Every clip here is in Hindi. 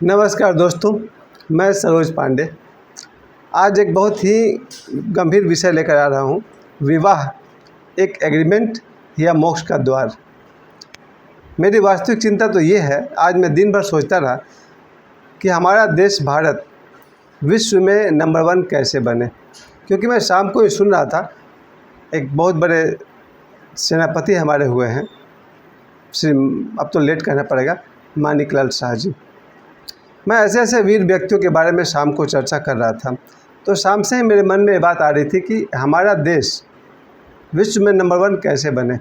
नमस्कार दोस्तों, मैं सरोज पांडे आज एक बहुत ही गंभीर विषय लेकर आ रहा हूँ। विवाह एक एग्रीमेंट या मोक्ष का द्वार। मेरी वास्तविक चिंता तो ये है, आज मैं दिन भर सोचता रहा कि हमारा देश भारत विश्व में नंबर 1 कैसे बने। क्योंकि मैं शाम को ही सुन रहा था, एक बहुत बड़े सेनापति हमारे हुए हैं, श्री अब तो लेट कहना पड़ेगा, माणिकलाल शाह जी। मैं ऐसे ऐसे वीर व्यक्तियों के बारे में शाम को चर्चा कर रहा था, तो शाम से ही मेरे मन में ये बात आ रही थी कि हमारा देश विश्व में नंबर 1 कैसे बने।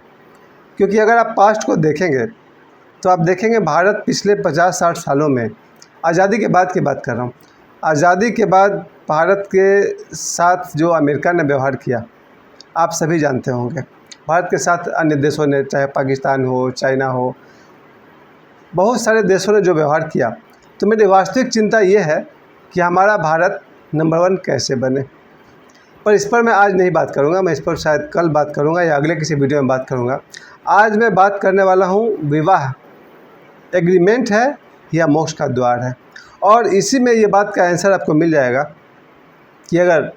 क्योंकि अगर आप पास्ट को देखेंगे तो आप देखेंगे भारत पिछले 50-60 सालों में, आज़ादी के बाद की बात कर रहा हूँ, आज़ादी के बाद भारत के साथ जो अमेरिका ने व्यवहार किया आप सभी जानते होंगे। भारत के साथ अन्य देशों ने, चाहे पाकिस्तान हो, चाइना हो, बहुत सारे देशों ने जो व्यवहार किया, तो मेरी वास्तविक चिंता ये है कि हमारा भारत नंबर 1 कैसे बने। पर इस पर मैं आज नहीं बात करूंगा, मैं इस पर शायद कल बात करूंगा या अगले किसी वीडियो में बात करूंगा। आज मैं बात करने वाला हूं, विवाह एग्रीमेंट है या मोक्ष का द्वार है। और इसी में ये बात का आंसर आपको मिल जाएगा कि अगर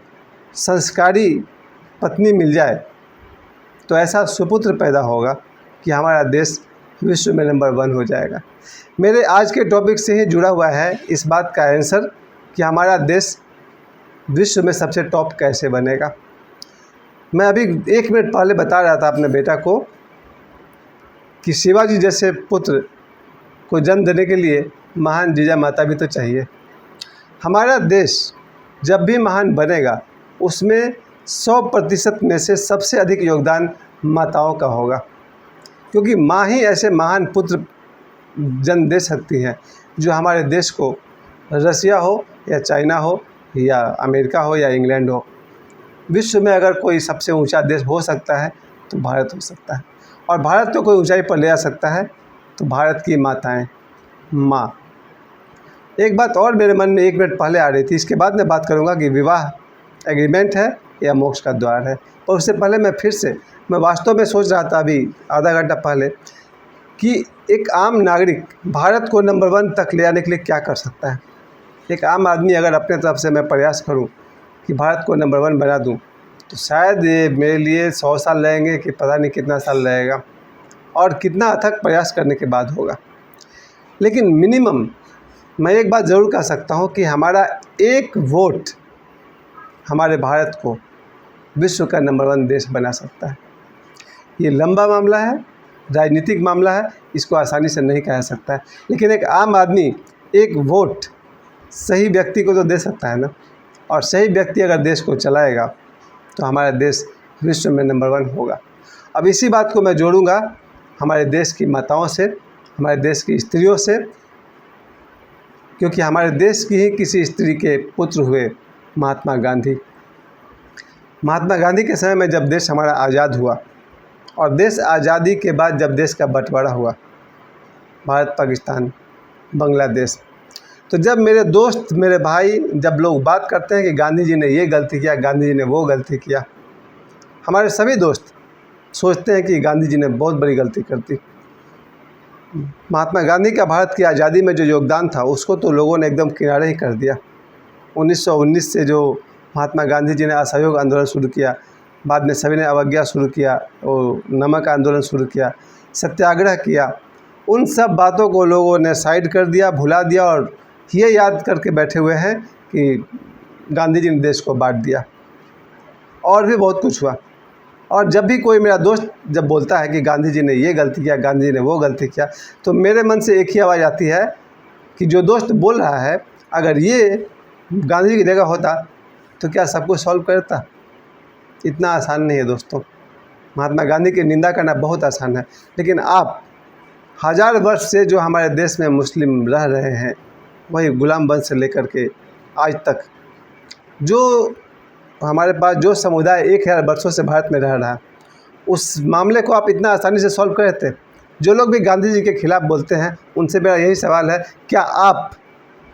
संस्कारी पत्नी मिल जाए तो ऐसा सुपुत्र पैदा होगा कि हमारा देश विश्व में नंबर 1 हो जाएगा। मेरे आज के टॉपिक से ही जुड़ा हुआ है इस बात का आंसर कि हमारा देश विश्व में सबसे टॉप कैसे बनेगा। मैं अभी 1 मिनट पहले बता रहा था अपने बेटा को कि शिवाजी जैसे पुत्र को जन्म देने के लिए महान जीजा माता भी तो चाहिए। हमारा देश जब भी महान बनेगा उसमें 100% में से सबसे अधिक योगदान माताओं का होगा। क्योंकि माँ ही ऐसे महान पुत्र जन्म दे सकती हैं जो हमारे देश को, रसिया हो या चाइना हो या अमेरिका हो या इंग्लैंड हो, विश्व में अगर कोई सबसे ऊंचा देश हो सकता है तो भारत हो सकता है। और भारत को कोई ऊंचाई पर ले आ सकता है तो भारत की माताएं, माँ। एक बात और मेरे मन में 1 मिनट पहले आ रही थी, इसके बाद मैं बात करूँगा कि विवाह एग्रीमेंट है या मोक्ष का द्वार है। और उससे पहले मैं वास्तव में सोच रहा था अभी आधा घंटा पहले कि एक आम नागरिक भारत को नंबर 1 तक ले आने के लिए क्या कर सकता है। एक आम आदमी अगर अपने तरफ से मैं प्रयास करूं कि भारत को नंबर 1 बना दूं, तो शायद ये मेरे लिए 100 साल लगेंगे कि पता नहीं कितना साल लगेगा और कितना अथक प्रयास करने के बाद होगा। लेकिन मिनिमम मैं एक बात ज़रूर कह सकता हूं कि हमारा एक वोट हमारे भारत को विश्व का नंबर 1 देश बना सकता है। ये लंबा मामला है, राजनीतिक मामला है, इसको आसानी से नहीं कह सकता है। लेकिन एक आम आदमी एक वोट सही व्यक्ति को तो दे सकता है ना। और सही व्यक्ति अगर देश को चलाएगा तो हमारा देश विश्व में नंबर 1 होगा। अब इसी बात को मैं जोड़ूंगा हमारे देश की माताओं से, हमारे देश की स्त्रियों से। क्योंकि हमारे देश की ही किसी स्त्री के पुत्र हुए महात्मा गांधी। महात्मा गांधी के समय में जब देश हमारा आज़ाद हुआ और देश आज़ादी के बाद जब देश का बंटवारा हुआ, भारत, पाकिस्तान, बांग्लादेश, तो जब मेरे दोस्त, मेरे भाई, जब लोग बात करते हैं कि गांधी जी ने ये गलती किया, गांधी जी ने वो गलती किया, हमारे सभी दोस्त सोचते हैं कि गांधी जी ने बहुत बड़ी गलती कर दी। महात्मा गांधी का भारत की आज़ादी में जो योगदान था उसको तो लोगों ने एकदम किनारे ही कर दिया। 1919 से जो महात्मा गांधी जी ने असहयोग आंदोलन शुरू किया, बाद में सभी ने अवज्ञा शुरू किया, और नमक आंदोलन शुरू किया, सत्याग्रह किया, उन सब बातों को लोगों ने साइड कर दिया, भुला दिया और ये याद करके बैठे हुए हैं कि गांधी जी ने देश को बांट दिया। और भी बहुत कुछ हुआ। और जब भी कोई मेरा दोस्त जब बोलता है कि गांधी जी ने ये गलती किया, गांधी जी ने वो गलती किया, तो मेरे मन से एक ही आवाज़ आती है कि जो दोस्त बोल रहा है, अगर ये गांधी जी की जगह होता तो क्या सब कुछ सॉल्व करता? इतना आसान नहीं है दोस्तों। महात्मा गांधी की निंदा करना बहुत आसान है, लेकिन आप 1000 वर्ष से जो हमारे देश में मुस्लिम रह रहे हैं, वही गुलाम वंश से लेकर के आज तक जो हमारे पास जो समुदाय 1000 वर्षों से भारत में रह रहा है, उस मामले को आप इतना आसानी से सॉल्व कर देते। जो लोग भी गांधी जी के खिलाफ़ बोलते हैं उनसे मेरा यही सवाल है, क्या आप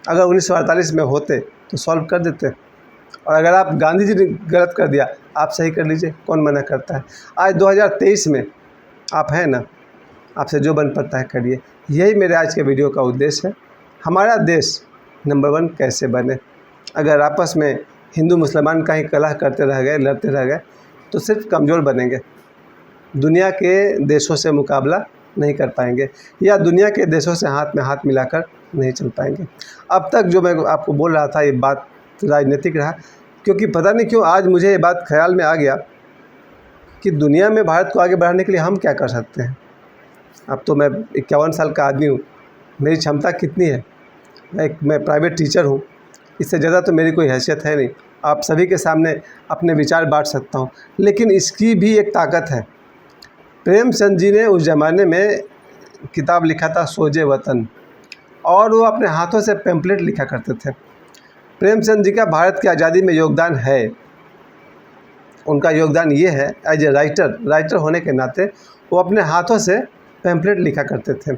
अगर 1948 में होते तो सॉल्व कर देते? और अगर आप गांधी जी ने गलत कर दिया, आप सही कर लीजिए, कौन मना करता है। आज 2023 में आप हैं ना, आपसे जो बन पड़ता है करिए। यही मेरे आज के वीडियो का उद्देश्य है। हमारा देश नंबर 1 कैसे बने। अगर आपस में हिंदू मुसलमान का ही कलह करते रह गए, लड़ते रह गए, तो सिर्फ कमज़ोर बनेंगे, दुनिया के देशों से मुकाबला नहीं कर पाएंगे, या दुनिया के देशों से हाथ में हाथ मिलाकर नहीं चल पाएंगे। अब तक जो मैं आपको बोल रहा था ये बात राजनीतिक रहा, क्योंकि पता नहीं क्यों आज मुझे ये बात ख्याल में आ गया कि दुनिया में भारत को आगे बढ़ाने के लिए हम क्या कर सकते हैं। अब तो मैं 51 साल का आदमी हूँ, मेरी क्षमता कितनी है, मैं प्राइवेट टीचर हूँ, इससे ज़्यादा तो मेरी कोई हैसियत है नहीं। आप सभी के सामने अपने विचार बांट सकता हूँ, लेकिन इसकी भी एक ताकत है। प्रेमचंद जी ने उस ज़माने में किताब लिखा था सोजे वतन, और वो अपने हाथों से पैम्पलेट लिखा करते थे। प्रेमचंद जी का भारत की आज़ादी में योगदान है, उनका योगदान ये है एज ए राइटर होने के नाते वो अपने हाथों से पैम्पलेट लिखा करते थे,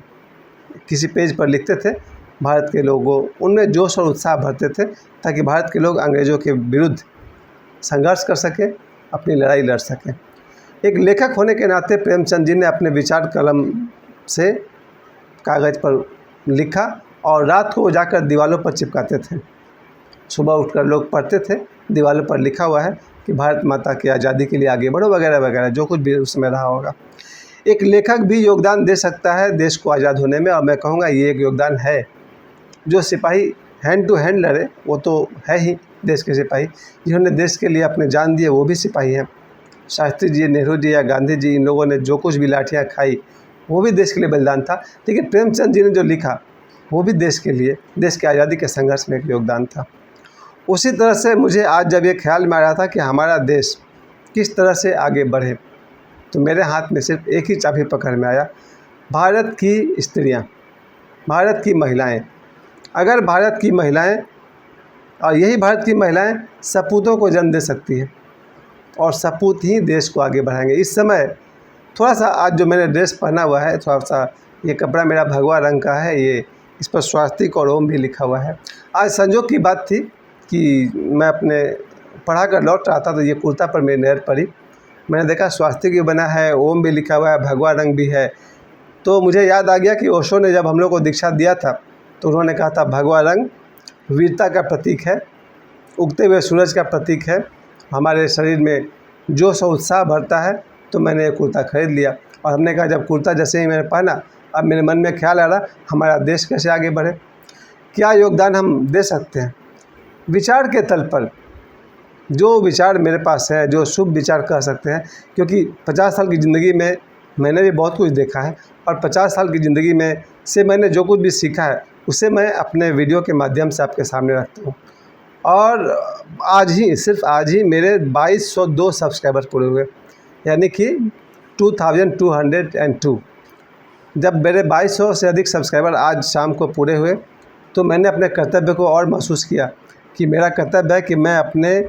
किसी पेज पर लिखते थे, भारत के लोगों उनमें जोश और उत्साह भरते थे ताकि भारत के लोग अंग्रेज़ों के विरुद्ध संघर्ष कर सकें, अपनी लड़ाई लड़ सकें। एक लेखक होने के नाते प्रेमचंद जी ने अपने विचार कलम से कागज़ पर लिखा और रात को जाकर दीवारों पर चिपकाते थे। सुबह उठकर लोग पढ़ते थे, दीवारों पर लिखा हुआ है कि भारत माता की आज़ादी के लिए आगे बढ़ो वगैरह वगैरह, जो कुछ भी उस समय रहा होगा। एक लेखक भी योगदान दे सकता है देश को आज़ाद होने में, और मैं कहूँगा ये एक योगदान है। जो सिपाही हैंड टू हैंड लड़े वो तो है ही देश के सिपाही, जिन्होंने देश के लिए अपने जान दिए वो भी सिपाही हैं। शास्त्री जी, नेहरू जी या गांधी जी, इन लोगों ने जो कुछ भी लाठियाँ खाई वो भी देश के लिए बलिदान था, लेकिन प्रेमचंद जी ने जो लिखा वो भी देश के लिए, देश की आज़ादी के संघर्ष में एक योगदान था। उसी तरह से मुझे आज जब ये ख्याल में आ रहा था कि हमारा देश किस तरह से आगे बढ़े, तो मेरे हाथ में सिर्फ एक ही चाबी पकड़ में आया, भारत की स्त्रियाँ, भारत की महिलाएं। अगर भारत की महिलाएं, और यही भारत की महिलाएं सपूतों को जन्म दे सकती हैं, और सपूत ही देश को आगे बढ़ाएंगे। इस समय थोड़ा सा आज जो मैंने ड्रेस पहना हुआ है, थोड़ा सा ये कपड़ा मेरा भगवा रंग का है, ये इस पर स्वास्तिक और ओम भी लिखा हुआ है। आज संजोग की बात थी कि मैं अपने पढ़ा कर लौट रहा था, तो ये कुर्ता पर मेरी नज़र पड़ी, मैंने देखा स्वास्तिक भी बना है, ओम भी लिखा हुआ है, भगवा रंग भी है। तो मुझे याद आ गया कि ओशो ने जब हम लोग को दीक्षा दिया था तो उन्होंने कहा था भगवा रंग वीरता का प्रतीक है, उगते हुए सूरज का प्रतीक है, हमारे शरीर में जोश और उत्साह भरता है। तो मैंने ये कुर्ता खरीद लिया, और हमने कहा जब कुर्ता जैसे ही मैंने पहना, अब मेरे मन में ख्याल आ रहा हमारा देश कैसे आगे बढ़े, क्या योगदान हम दे सकते हैं। विचार के तल पर जो विचार मेरे पास है, जो शुभ विचार कह सकते हैं, क्योंकि 50 साल की ज़िंदगी में मैंने भी बहुत कुछ देखा है, और 50 साल की ज़िंदगी में से मैंने जो कुछ भी सीखा है उसे मैं अपने वीडियो के माध्यम से आपके सामने रखता हूँ। और आज ही, सिर्फ आज ही मेरे 2202 सब्सक्राइबर पूरे हुए, यानी कि 2202। जब मेरे 2200 से अधिक सब्सक्राइबर आज शाम को पूरे हुए, तो मैंने अपने कर्तव्य को और महसूस किया कि मेरा कर्तव्य है कि मैं अपने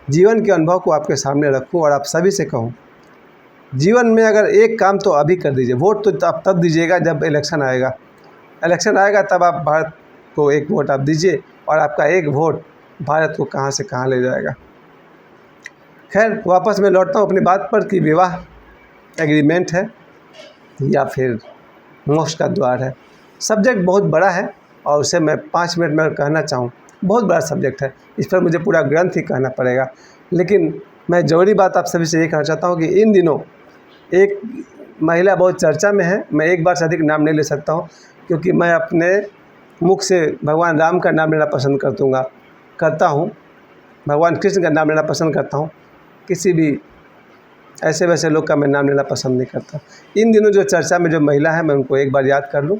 जीवन के अनुभव को आपके सामने रखूं, और आप सभी से कहूं, जीवन में अगर एक काम तो अभी कर दीजिए। वोट तो आप तब दीजिएगा जब इलेक्शन आएगा, तब आप भारत को एक वोट आप दीजिए, और आपका एक वोट भारत को कहां से कहां ले जाएगा। खैर, वापस मैं लौटता हूं अपनी बात पर कि विवाह एग्रीमेंट है या फिर मोक्ष का द्वार है। सब्जेक्ट बहुत बड़ा है, और उसे मैं 5 मिनट में कहना चाहूँ, बहुत बड़ा सब्जेक्ट है, इस पर मुझे पूरा ग्रंथ ही कहना पड़ेगा। लेकिन मैं ज़रूरी बात आप सभी से ये कहना चाहता हूँ कि इन दिनों एक महिला बहुत चर्चा में है, मैं एक बार से अधिक नाम नहीं ले सकता हूँ, क्योंकि मैं अपने मुख से भगवान राम का नाम लेना पसंद करता हूँ, भगवान कृष्ण का नाम लेना पसंद करता हूँ, किसी भी ऐसे वैसे लोग का मैं नाम लेना पसंद नहीं करता। इन दिनों जो चर्चा में जो महिला है, मैं उनको एक बार याद कर लूँ,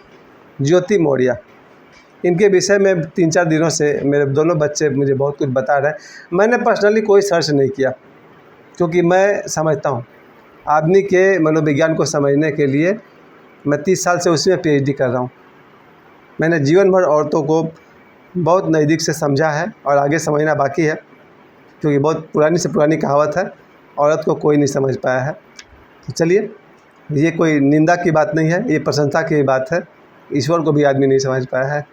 ज्योति मौर्य। इनके विषय में 3-4 दिनों से मेरे दोनों बच्चे मुझे बहुत कुछ बता रहे हैं। मैंने पर्सनली कोई सर्च नहीं किया, क्योंकि मैं समझता हूँ आदमी के मनोविज्ञान को समझने के लिए मैं 30 साल से उसी में PhD कर रहा हूँ। मैंने जीवन भर औरतों को बहुत नज़दीक से समझा है, और आगे समझना बाकी है, क्योंकि बहुत पुरानी से पुरानी कहावत है, औरत को कोई नहीं समझ पाया है। तो चलिए, ये कोई निंदा की बात नहीं है, ये प्रशंसा की बात है, ईश्वर को भी आदमी नहीं समझ पाया है।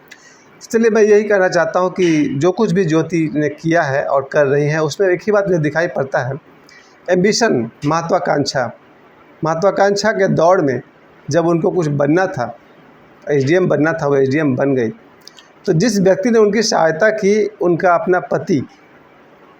इसलिए मैं यही कहना चाहता हूँ कि जो कुछ भी ज्योति ने किया है और कर रही हैं, उसमें एक ही बात मुझे दिखाई पड़ता है, एम्बिशन, महत्वाकांक्षा के दौड़ में जब उनको कुछ बनना था, SDM बनना था, वो SDM बन गई। तो जिस व्यक्ति ने उनकी सहायता की, उनका अपना पति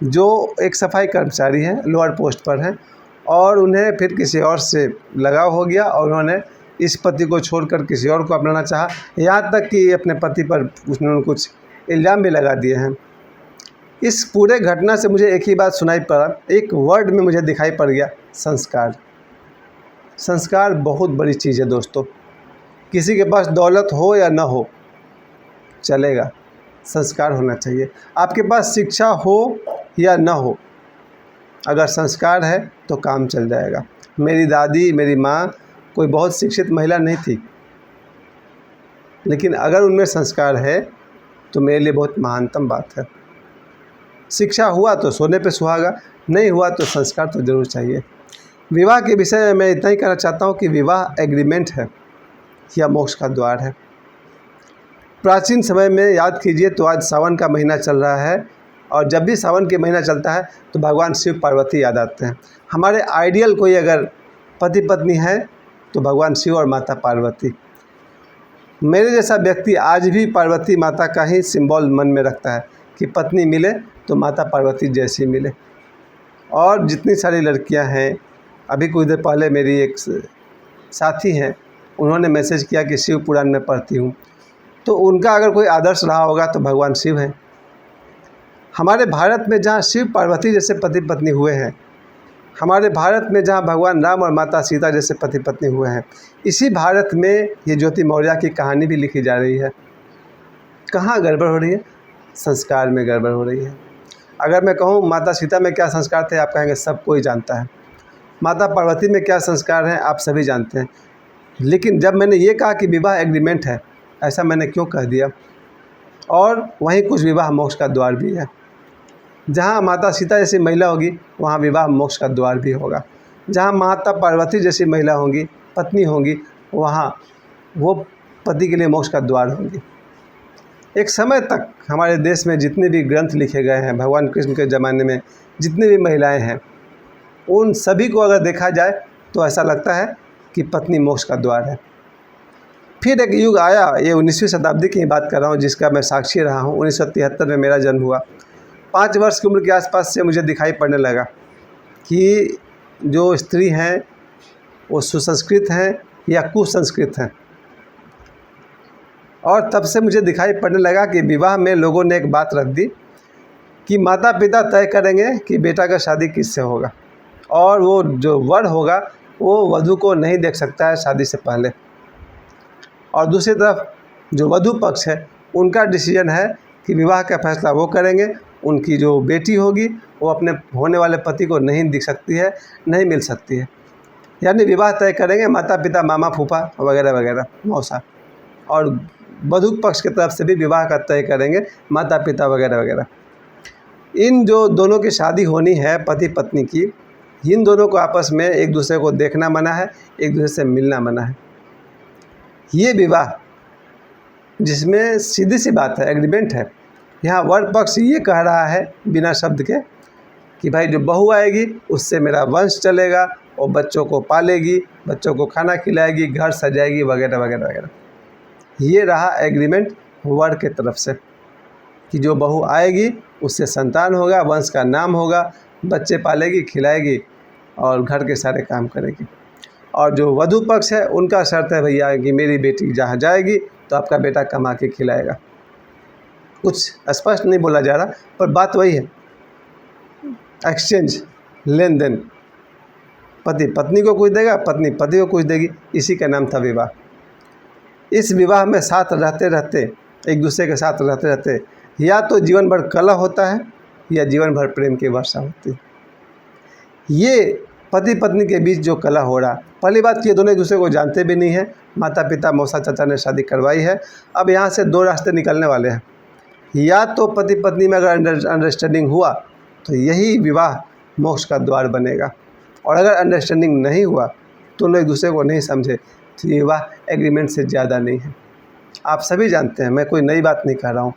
जो एक सफाई कर्मचारी हैं, लोअर पोस्ट पर हैं, और उन्हें फिर किसी और से लगाव हो गया और उन्होंने इस पति को छोड़कर किसी और को अपनाना चाहा। यहाँ तक कि अपने पति पर उन्होंने कुछ इल्ज़ाम भी लगा दिए हैं। इस पूरे घटना से मुझे एक ही बात सुनाई पड़ा, एक वर्ड में मुझे दिखाई पड़ गया, संस्कार। संस्कार बहुत बड़ी चीज़ है दोस्तों। किसी के पास दौलत हो या ना हो चलेगा, संस्कार होना चाहिए। आपके पास शिक्षा हो या ना हो, अगर संस्कार है तो काम चल जाएगा। मेरी दादी, मेरी माँ कोई बहुत शिक्षित महिला नहीं थी, लेकिन अगर उनमें संस्कार है तो मेरे लिए बहुत महानतम बात है। शिक्षा हुआ तो सोने पे सुहागा, नहीं हुआ तो संस्कार तो ज़रूर चाहिए। विवाह के विषय में मैं इतना ही कहना चाहता हूँ कि विवाह एग्रीमेंट है या मोक्ष का द्वार है। प्राचीन समय में याद कीजिए तो आज सावन का महीना चल रहा है, और जब भी सावन के महीना चलता है तो भगवान शिव पार्वती याद आते हैं। हमारे आइडियल कोई अगर पति पत्नी है तो भगवान शिव और माता पार्वती। मेरे जैसा व्यक्ति आज भी पार्वती माता का ही सिंबल मन में रखता है कि पत्नी मिले तो माता पार्वती जैसी मिले। और जितनी सारी लड़कियां हैं, अभी कुछ देर पहले मेरी एक साथी हैं, उन्होंने मैसेज किया कि शिव पुराण में पढ़ती हूँ, तो उनका अगर कोई आदर्श रहा होगा तो भगवान शिव हैं। हमारे भारत में जहाँ शिव पार्वती जैसे पति पत्नी हुए हैं, हमारे भारत में जहाँ भगवान राम और माता सीता जैसे पति पत्नी हुए हैं, इसी भारत में ये ज्योति मौर्य की कहानी भी लिखी जा रही है। कहाँ गड़बड़ हो रही है? संस्कार में गड़बड़ हो रही है। अगर मैं कहूँ माता सीता में क्या संस्कार थे, आप कहेंगे सब कोई जानता है। माता पार्वती में क्या संस्कार हैं, आप सभी जानते हैं। लेकिन जब मैंने ये कहा कि विवाह एग्रीमेंट है, ऐसा मैंने क्यों कह दिया? और वहीं कुछ विवाह मोक्ष का द्वार भी है। जहाँ माता सीता जैसी महिला होगी वहाँ विवाह मोक्ष का द्वार भी होगा। जहाँ माता पार्वती जैसी महिला होंगी, पत्नी होंगी, वहाँ वो पति के लिए मोक्ष का द्वार होंगी। एक समय तक हमारे देश में जितने भी ग्रंथ लिखे गए हैं, भगवान कृष्ण के ज़माने में जितनी भी महिलाएं हैं, उन सभी को अगर देखा जाए तो ऐसा लगता है कि पत्नी मोक्ष का द्वार है। फिर एक युग आया, ये 19वीं शताब्दी की बात कर रहा हूँ, जिसका मैं साक्षी रहा हूँ। 1973 में मेरा जन्म हुआ। 5 वर्ष की उम्र के आसपास से मुझे दिखाई पड़ने लगा कि जो स्त्री हैं वो सुसंस्कृत हैं या कुसंस्कृत हैं। और तब से मुझे दिखाई पड़ने लगा कि विवाह में लोगों ने एक बात रख दी कि माता पिता तय करेंगे कि बेटा का शादी किससे होगा, और वो जो वर होगा वो वधू को नहीं देख सकता है शादी से पहले। और दूसरी तरफ जो वधू पक्ष है, उनका डिसीजन है कि विवाह का फैसला वो करेंगे। उनकी जो बेटी होगी वो अपने होने वाले पति को नहीं दिख सकती है, नहीं मिल सकती है। यानी विवाह तय करेंगे माता पिता, मामा फूफा वगैरह वगैरह, मौसा। और वधू पक्ष की तरफ से भी विवाह का तय करेंगे माता पिता वगैरह वगैरह। इन जो दोनों की शादी होनी है पति पत्नी की, इन दोनों को आपस में एक दूसरे को देखना मना है, एक दूसरे से मिलना मना है। ये विवाह जिसमें सीधी सी बात है, एग्रीमेंट है। यहाँ वर पक्ष ये कह रहा है बिना शब्द के कि भाई जो बहू आएगी उससे मेरा वंश चलेगा, और बच्चों को पालेगी, बच्चों को खाना खिलाएगी, घर सजाएगी वगैरह वगैरह वगैरह। ये रहा एग्रीमेंट वर के तरफ से कि जो बहू आएगी उससे संतान होगा, वंश का नाम होगा, बच्चे पालेगी, खिलाएगी और घर के सारे काम करेगी। और जो वधू पक्ष है उनका शर्त है भैया कि मेरी बेटी जहाँ जाएगी तो आपका बेटा कमा के खिलाएगा। कुछ स्पष्ट नहीं बोला जा रहा, पर बात वही है, एक्सचेंज, लेन देन। पति पत्नी को कुछ देगा, पत्नी पति को कुछ देगी, इसी का नाम था विवाह। इस विवाह में साथ रहते रहते, एक दूसरे के साथ रहते रहते, या तो जीवन भर कलह होता है या जीवन भर प्रेम की वर्षा होती है। ये पति पत्नी के बीच जो कलह हो रहा, पहली बात ये दोनों एक दूसरे को जानते भी नहीं हैं। माता पिता मौसा चाचा ने शादी करवाई है, अब यहाँ से 2 रास्ते निकलने वाले हैं। या तो पति पत्नी में अगर अंडरस्टैंडिंग हुआ तो यही विवाह मोक्ष का द्वार बनेगा, और अगर अंडरस्टैंडिंग नहीं हुआ तो लोग एक दूसरे को नहीं समझे तो ये विवाह एग्रीमेंट से ज़्यादा नहीं है। आप सभी जानते हैं, मैं कोई नई बात नहीं कह रहा हूँ।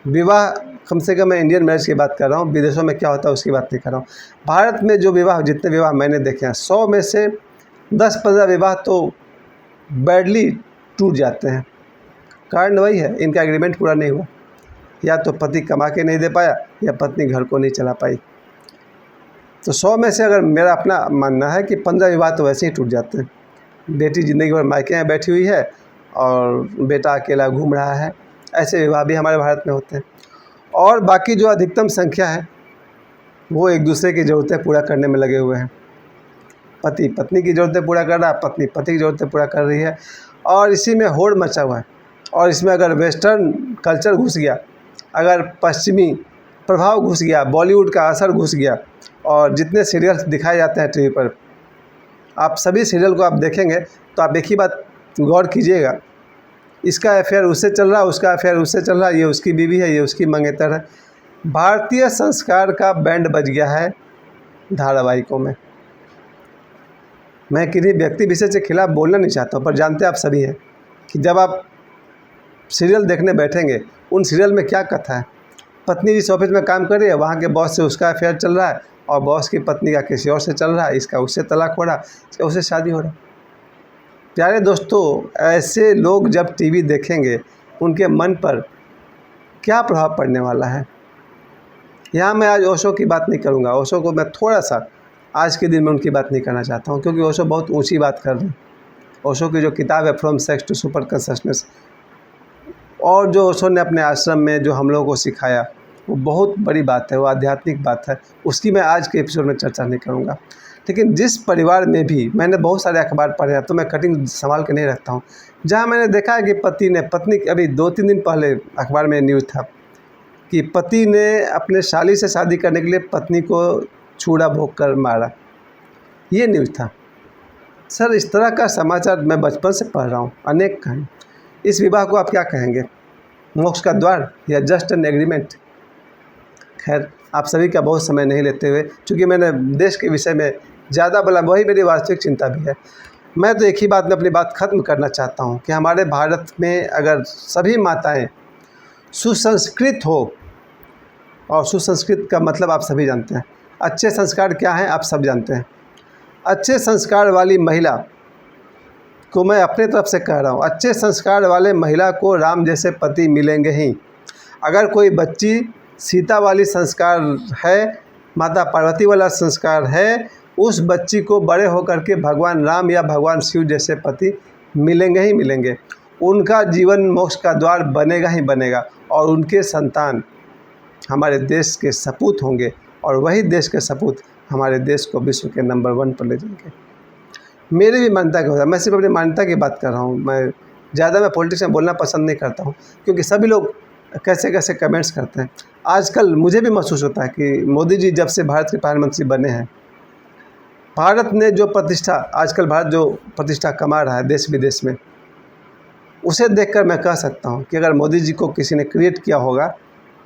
विवाह कम से कम मैं इंडियन मैरिज की बात कर रहा हूँ, विदेशों में क्या होता है उसकी बात नहीं कर रहा हूँ। भारत में जो विवाह, जितने विवाह मैंने देखे हैं, 100 में से 10-15 विवाह तो बैडली टूट जाते हैं। कारण वही है, इनका एग्रीमेंट पूरा नहीं हुआ। या तो पति कमा के नहीं दे पाया या पत्नी घर को नहीं चला पाई। तो 100 में से अगर मेरा अपना मानना है कि 15 विवाह तो वैसे ही टूट जाते हैं। बेटी ज़िंदगी भर मायके में बैठी हुई है और बेटा अकेला घूम रहा है, ऐसे विवाह भी हमारे भारत में होते हैं। और बाकी जो अधिकतम संख्या है वो एक दूसरे की ज़रूरतें पूरा करने में लगे हुए हैं। पति पत्नी की ज़रूरतें पूरा कर रहा है, पत्नी पति की ज़रूरतें पूरा कर रही है, और इसी में होड़ मचा हुआ है। और इसमें अगर वेस्टर्न कल्चर घुस गया, अगर पश्चिमी प्रभाव घुस गया, बॉलीवुड का असर घुस गया, और जितने सीरियल्स दिखाए जाते हैं टीवी पर, आप सभी सीरियल को आप देखेंगे तो आप एक ही बात गौर कीजिएगा, इसका अफेयर उससे चल रहा है, उसका अफेयर उससे चल रहा है, ये उसकी बीवी है, ये उसकी मंगेतर है। भारतीय संस्कार का बैंड बज गया है धारावाहिकों में। मैं किसी व्यक्ति विशेष के खिलाफ बोलना नहीं चाहता हूँ, पर जानते आप सभी हैं कि जब आप सीरियल देखने बैठेंगे, उन सीरियल में क्या कथा है। पत्नी जिस ऑफिस में काम कर रही है, वहाँ के बॉस से उसका अफेयर चल रहा है, और बॉस की पत्नी का किसी और से चल रहा है, इसका उससे तलाक हो रहा है, इसका उससे शादी हो रहा है। प्यारे दोस्तों, ऐसे लोग जब टीवी देखेंगे, उनके मन पर क्या प्रभाव पड़ने वाला है। यहाँ मैं आज ओशो की बात नहीं करूँगा, ओशो को मैं थोड़ा सा आज के दिन में उनकी बात नहीं करना चाहता हूँ, क्योंकि ओशो बहुत ऊंची बात कर रहे हैं। ओशो की जो किताब है from sex to super consciousness, और जो ओशो ने अपने आश्रम में जो हम लोगों को सिखाया, वो बहुत बड़ी बात है, वो आध्यात्मिक बात है। उसकी मैं आज के एपिसोड में चर्चा नहीं करूँगा। लेकिन जिस परिवार में भी, मैंने बहुत सारे अखबार पढ़े हैं, तो मैं कटिंग संभाल के नहीं रखता हूँ, जहाँ मैंने देखा है कि पति ने पत्नी, अभी 2-3 दिन पहले अखबार में न्यूज़ था कि पति ने अपने साली से शादी करने के लिए पत्नी को छुरा भोंक कर मारा, ये न्यूज़ था। सर, इस तरह का समाचार मैं बचपन से पढ़ रहा हूँ, अनेक कहीं। इस विवाह को आप क्या कहेंगे, मोक्ष का द्वार या जस्ट एन एग्रीमेंट? खैर, आप सभी का बहुत समय नहीं लेते हुए, चूँकि मैंने देश के विषय में ज़्यादा बोला, वही मेरी वास्तविक चिंता भी है। मैं तो एक ही बात में अपनी बात ख़त्म करना चाहता हूँ कि हमारे भारत में अगर सभी माताएँ सुसंस्कृत हो, और सुसंस्कृत का मतलब आप सभी जानते हैं, अच्छे संस्कार क्या हैं आप सब जानते हैं। अच्छे संस्कार वाली महिला को मैं अपने तरफ से कह रहा हूँ, अच्छे संस्कार वाले महिला को राम जैसे पति मिलेंगे ही। अगर कोई बच्ची सीता वाली संस्कार है, माता पार्वती वाला संस्कार है, उस बच्ची को बड़े होकर के भगवान राम या भगवान शिव जैसे पति मिलेंगे ही मिलेंगे। उनका जीवन मोक्ष का द्वार बनेगा ही बनेगा, और उनके संतान हमारे देश के सपूत होंगे, और वही देश के सपूत हमारे देश को विश्व के नंबर 1 पर ले जाएंगे। मेरी भी मान्यता क्या होता है, मैं सिर्फ अपनी मान्यता की बात कर रहा हूँ। मैं पॉलिटिक्स में बोलना पसंद नहीं करता हूँ, क्योंकि सभी लोग कैसे कैसे कमेंट्स करते हैं। आजकल मुझे भी महसूस होता है कि मोदी जी जब से भारत के प्रधानमंत्री बने हैं, भारत ने जो प्रतिष्ठा, आजकल भारत जो प्रतिष्ठा कमा रहा है देश विदेश में, उसे देखकर मैं कह सकता हूँ कि अगर मोदी जी को किसी ने क्रिएट किया होगा,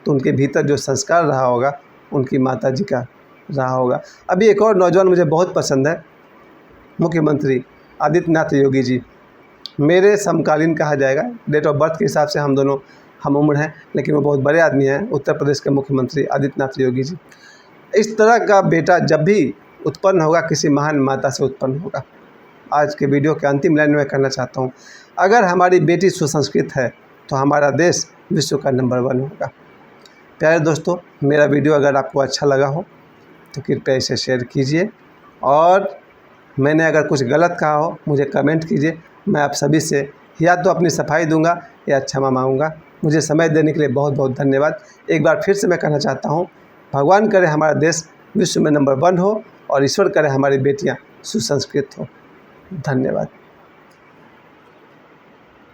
तो उनके भीतर जो संस्कार रहा होगा, उनकी माता जी का रहा होगा। अभी एक और नौजवान मुझे बहुत पसंद है, मुख्यमंत्री आदित्यनाथ योगी जी। मेरे समकालीन कहा जाएगा, डेट ऑफ बर्थ के हिसाब से हम दोनों हम उम्र हैं, लेकिन वो बहुत बड़े आदमी हैं। उत्तर प्रदेश के मुख्यमंत्री आदित्यनाथ योगी जी। इस तरह का बेटा जब भी उत्पन्न होगा, किसी महान माता से उत्पन्न होगा। आज के वीडियो के अंतिम लाइन में कहना चाहता हूँ, अगर हमारी बेटी सुसंस्कृत है तो हमारा देश विश्व का नंबर 1 होगा। प्यारे दोस्तों, मेरा वीडियो अगर आपको अच्छा लगा हो तो कृपया इसे शेयर कीजिए, और मैंने अगर कुछ गलत कहा हो मुझे कमेंट कीजिए। मैं आप सभी से या तो अपनी सफाई दूंगा या क्षमा मांगूंगा। मुझे समय देने के लिए बहुत बहुत धन्यवाद। एक बार फिर से मैं कहना चाहता हूँ, भगवान करे हमारा देश विश्व में नंबर 1 हो, और ईश्वर करे हमारी बेटियाँ सुसंस्कृत हो। धन्यवाद।